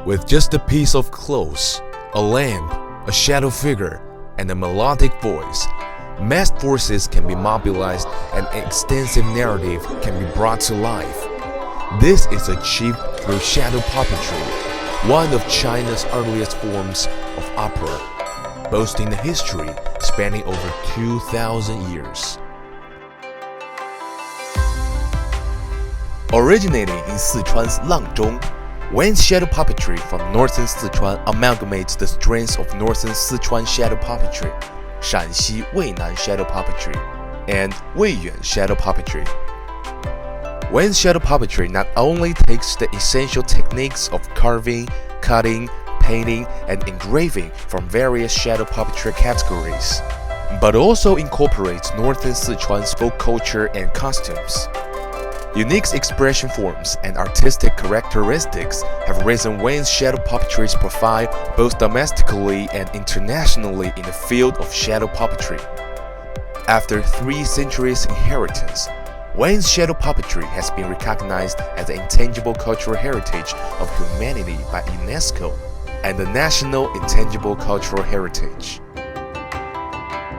With just a piece of clothes, a lamp, a shadow figure, and a melodic voice, massed forces can be mobilized and an extensive narrative can be brought to life. This is achieved through shadow puppetry, one of China's earliest forms of opera, boasting a history spanning over 2,000 years. Originating in Sichuan's Langzhong, Wayne's shadow puppetry from northern Sichuan amalgamates the strengths of northern Sichuan shadow puppetry, 陕西渭南 shadow puppetry, and 渭远 shadow puppetry. Wayne's shadow puppetry not only takes the essential techniques of carving, cutting, painting, and engraving from various shadow puppetry categories, but also incorporates northern Sichuan's folk culture and costumes. Unique expression forms and artistic characteristics have risen Wayne's shadow puppetry's profile both domestically and internationally in the field of shadow puppetry. After 3 centuries' inheritance, Wayne's shadow puppetry has been recognized as the intangible cultural heritage of humanity by UNESCO and the National Intangible Cultural Heritage.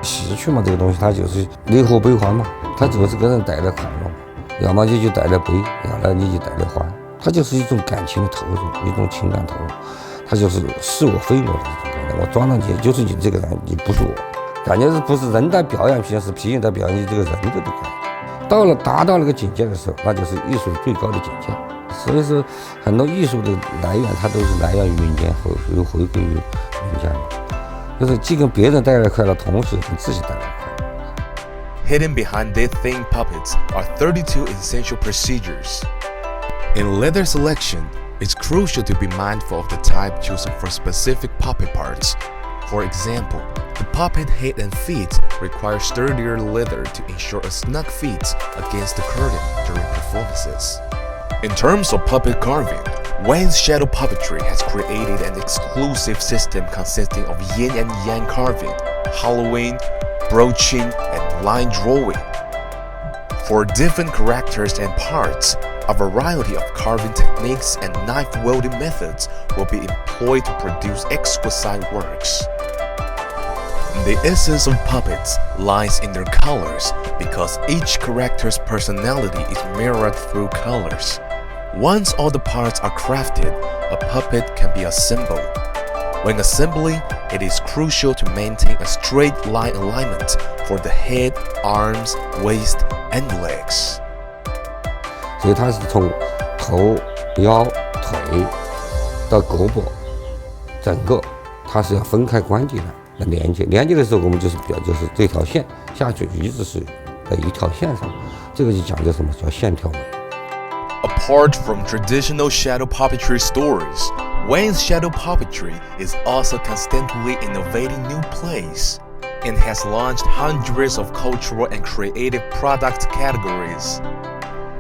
戏曲嘛，这个东西它就是离合悲欢嘛，它就是给人带来快乐嘛。要么你就带来悲，要么你就带来欢，它就是一种感情的投入，一种情感投入，它就是是我非我的一种概念。我装上去就是你这个人，你不是我，感觉是不是人在表演皮影，是皮影在表演你这个人的概念。达到那个境界的时候，那就是艺术最高的境界。所以说，很多艺术的来源，它都是来源于民间，又回归于民间，就是既跟别人带来快乐，同时跟自己带来快乐。Hidden behind these thin puppets are 32 essential procedures. In leather selection, it's crucial to be mindful of the type chosen for specific puppet parts. For example, the puppet head and feet require sturdier leather to ensure a snug fit against the curtain during performances. In terms of puppet carving, Wayne's shadow puppetry has created an exclusive system consisting of yin and yang carving, hollowing, broaching, and line drawing. For different characters and parts, a variety of carving techniques and knife welding methods will be employed to produce exquisite works. The essence of puppets lies in their colors because each character's personality is mirrored through colors. Once all the parts are crafted, a puppet can be assembled. When assembling, it is crucial to maintain a straight line alignment for the head, arms, waist, and legs. 所以它是从头、腰、腿到胳膊，整个它是要分开关节的，来连接。连接的时候，我们就是这条线下去一直是在一条线上，这个就讲究什么叫线条美。Apart from traditional shadow puppetry stories, Wayne's shadow puppetry is also constantly innovating new plays and has launched hundreds of cultural and creative product categories.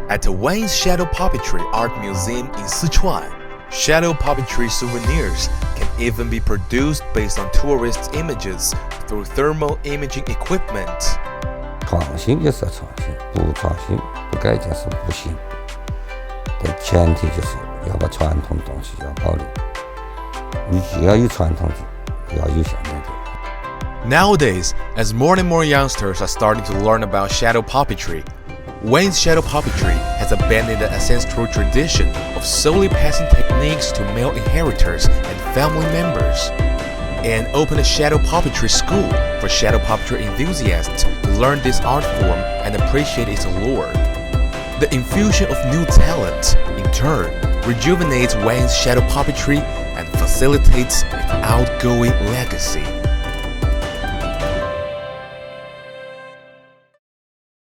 At the Wayne's Shadow Puppetry Art Museum in Sichuan, shadow puppetry souvenirs can even be produced based on tourist images through thermal imaging equipment. 创新就是要创新，不创新不改进是不行。但前提就是要把传统的东西要保留，你既要有传统的，要有现代的。Nowadays, as more and more youngsters are starting to learn about shadow puppetry, Wayne's shadow puppetry has abandoned the ancestral tradition of solely passing techniques to male inheritors and family members, and opened a shadow puppetry school for shadow puppetry enthusiasts to learn this art form and appreciate its allure. The infusion of new talent, in turn, rejuvenates Wayne's shadow puppetry and facilitates its outgoing legacy.